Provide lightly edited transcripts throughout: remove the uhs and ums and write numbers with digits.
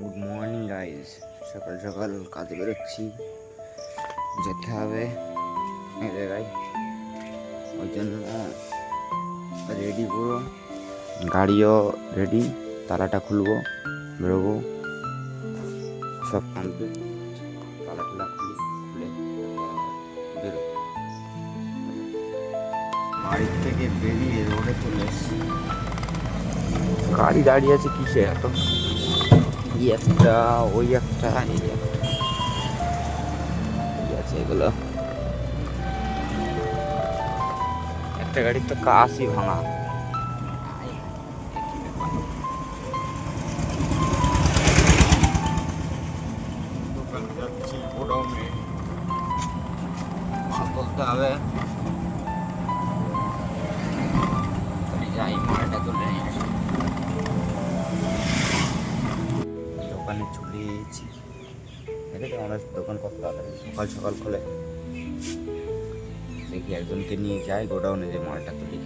Good morning guys, সকাল সকাল কাজে বেরোচ্ছি, যেতে হবে এই জায়গায়। ওই জন্য রেডি পুরো, গাড়িও রেডি, তালাটা খুলবো, বেরোবো, সব কমপ্লিট। তালা টালা খুলে বেরোবো। বাড়ির থেকে বেরিয়ে রোডে চলে এসছি। গাড়ি দাঁড়িয়ে আছে কিসে এত, এই একটা ওই একটা এই আছে, এগুলো একটা গাড়ির তো কাঁচই ভাঙা। দোকানে যাচ্ছি, গোডাউনে মাল তুলতে হবে। যাই, মালটা তুলে নিয়ে আসি। দোকানে চলে এসেছি। দেখেছি আমাদের দোকান কত তাড়াতাড়ি সকাল সকাল খোলে। দেখি একজনকে নিয়ে যাই গোডাউনে, যে মালটা তুলি।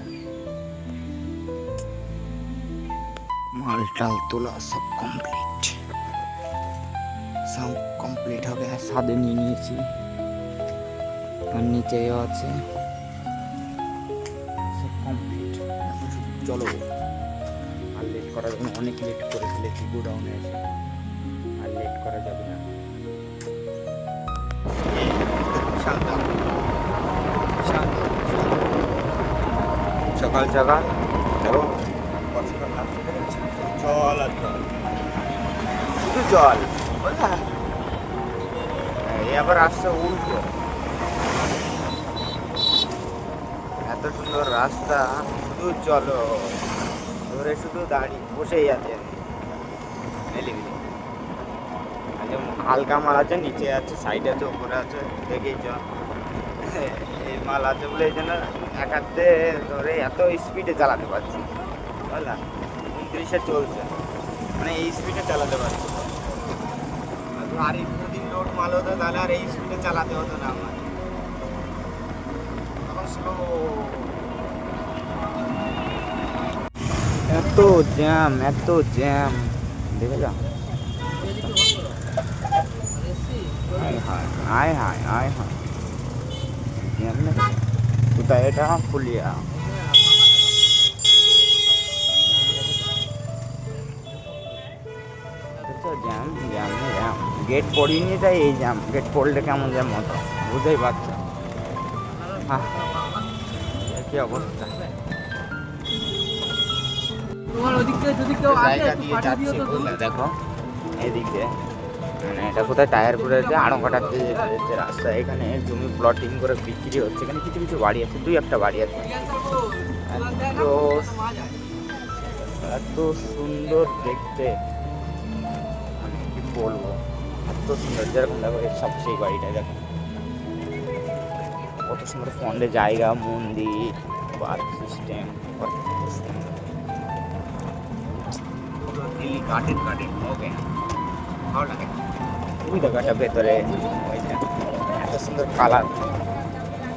মালটাল তোলা সব কমপ্লিট, সব কমপ্লিট হবে। সাদে নিয়ে নিয়েছি, আর নিচেও আছে, সব কমপ্লিট। এখন শুধু চলো। আর লেট করার জন্য অনেক লেট করে ফেলেছি গোডাউনে এসে, আর লেট করা যাবে না। সকাল সকাল দেখো জল আর জল, শুধু জল, বুঝলা? এবার আসছে উল্টো। এত সুন্দর রাস্তা, শুধু চলো ধরে, শুধু দাঁড়িয়ে বসেই আছে। হালকা মাল আছে, নিচে আছে, সাইডে আছে, উপরে আছে, দেখেই চ। এই মাল আছে বলে এই জন্য এক হাতে ধরে এত স্পিডে চালাতে পারছি, বুঝলা? 29-এ চলছে, মানে এই স্পিডে চালাতে পারছি। আর যদি লোড মাল হতো তাহলে আর এই স্পিডে চালাতে হতো না আমার, তখন স্লো। এত জ্যাম, এত জ্যাম, দেখে যা। আয় হায় আয় হায় আয় হায়, জ্যাম না কোথায়? এটা Phulia. Jam jam jam, gate পড়িনি তাই এই জ্যাম। গেট পড়লে কেমন জ্যাম হতো বুঝতেই পারছো। হ্যাঁ, কি অবস্থা। জায়গা দিয়ে যাচ্ছে বুঝলে, দেখো এদিক দিয়ে, মানে এটা কোথায় টায়ারপুরে যে আড়ংঘাটার যে রাস্তা, এখানে জমি প্লটিং করে বিক্রি হচ্ছে। এখানে কিছু কিছু বাড়ি আছে, দুই একটা বাড়ি আছে। এত এত সুন্দর দেখতে, মানে কি বলবো, এত সুন্দর। যেরকম দেখো সব সেই বাড়িটা দেখো কত সুন্দর, ফন্ডে জায়গা, মন্দির, পার্ক সিস্টেম, কত সুন্দর। দিল্লি গার্ডেন গার্ডেন ওকে, ভালো লাগে। ওই দেখো একটা ভেতরে, ওইটা এত সুন্দর কালার।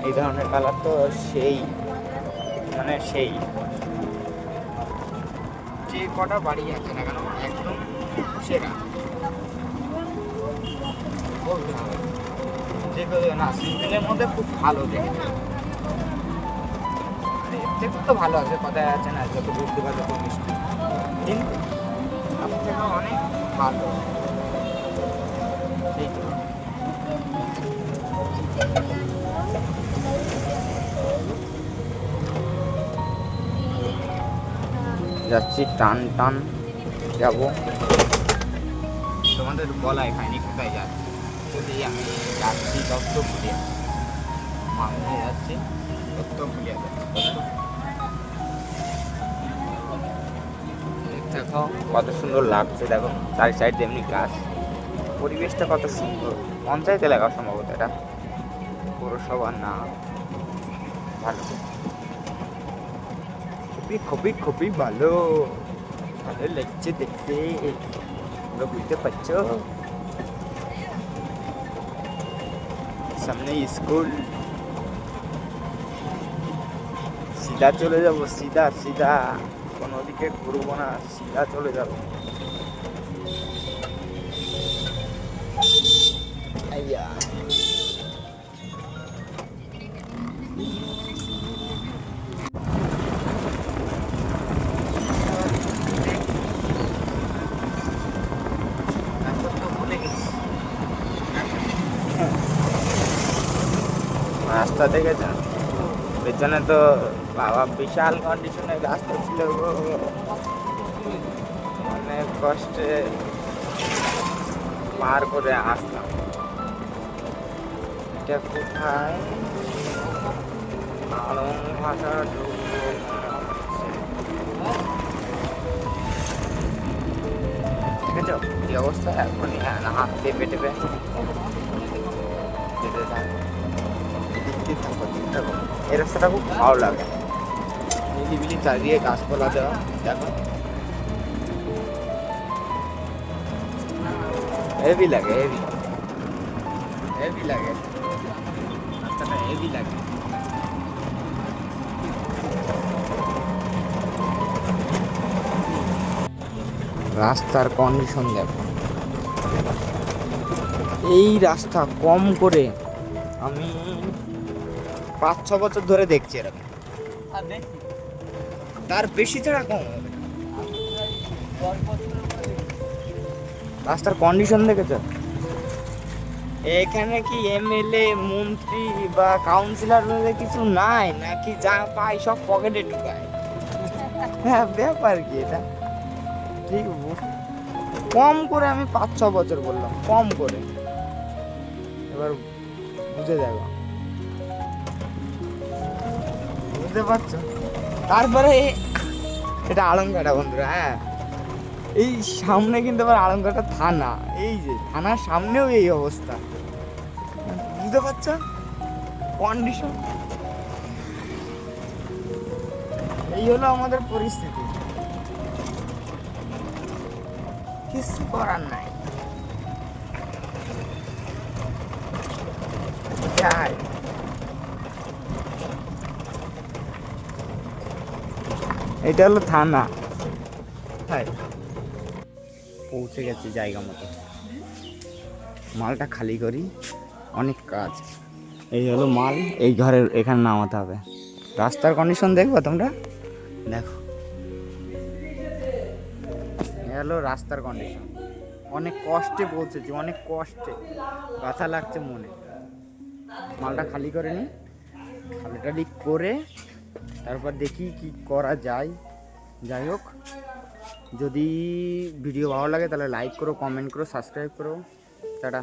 এই ধরনের কালার তো সেই, মানে সেই যে কটা বাড়ি আছে না কেন, একদম সেরা বলতে হবে। যে না, সিম্পলের মধ্যে খুব ভালো দেখতে, এর থেকে তো ভালো আছে, কথায় আছে না, যত দূর দিবা যত মিষ্টি, কিন্তু তার থেকে অনেক ভালো। সেই তো যাচ্ছি, টান টান যাবো। তোমাদের বলাই খাইনি কোথায় যাচ্ছি, যদি আমি যাচ্ছি দত্তপুরিয়া, মামনি যাচ্ছি দত্তপুরিয়া যাচ্ছি। দেখো কত সুন্দর লাগছে, দেখো চারি সাইড এমনি গাছ, পরিবেশটা কত সুন্দর। পঞ্চায়েত এলাকা সম্ভবত এটা, পৌরসভা না, ভালো, খুবই খুবই খুবই ভালো, ভালো লাগছে দেখতে, বুঝতে পারছো। সামনে স্কুল, সিধা চলে যাবো, সিধা সিধা, কোনো দিকে ঘুরবো না, সিধা চলে যাবো। অবস্থা দেখেছেন? পেছনে তো বাবা বিশাল কন্ডিশনের রাস্তা ছিল গো, অনেক কষ্টে পার করে আসতাম। এটা কোথায়? আলমঘাটা ঢুকবো মনে হচ্ছে। ঠিক আছে, কি অবস্থা এখনই হাত টেপে টেপে যেতে থাকো, দেখতে থাকো। এই রাস্তাটা খুব ভালো লাগে, নিলিবিলি চারিদিকে গাছপালা দেওয়া। দেখো হেভি লাগে, হেভি হেভি লাগে, রাস্তাটা হেভি লাগে। রাস্তার কন্ডিশন দেখো, এই রাস্তা কম করে আমি 5-6 বছর ধরে দেখছি এরকম, তার বেশি ছাড়া কম হবে না। রাস্তার কন্ডিশন দেখেছো? এখানে কি এমএলএ মন্ত্রী বা কাউন্সিলর বলে কিছু নাই নাকি? যা পায় সব পকেটে ঢুকায়। হ্যাঁ, ব্যাপার কি এটা? ঠিক কম করে আমি 5-6 বছর বললাম, কম করে। এবার বুঝে দেখো, বুঝতে পারছো? তারপরে এটা আলমঘাটা বন্ধুরা। হ্যাঁ, এই সামনে কিন্তু আবার আলমঘাটা থানা, এই যে থানার সামনেও এই অবস্থা। বুঝতে পারছো কন্ডিশন? এই হলো আমাদের পরিস্থিতি, কিছু করার নাই। যাই, এটা হলো থানা। হ্যাঁ, পৌঁছে গেছি জায়গা মতো, মালটা খালি করি, অনেক কাজ। এই হলো মাল, এই ঘরের এখানে নামাতে হবে। রাস্তার কন্ডিশন দেখবো তোমরা, দেখো এই হলো রাস্তার কন্ডিশন। অনেক কষ্টে পৌঁছেছি, অনেক কষ্টে, ব্যথা লাগছে মনে। মালটা খালি করে নি, খালি করে তারপর দেখি কি করা যায়। যাই হোক, যদি ভিডিও ভালো লাগে তাহলে লাইক করো, কমেন্ট করো, সাবস্ক্রাইব করো। টাটা।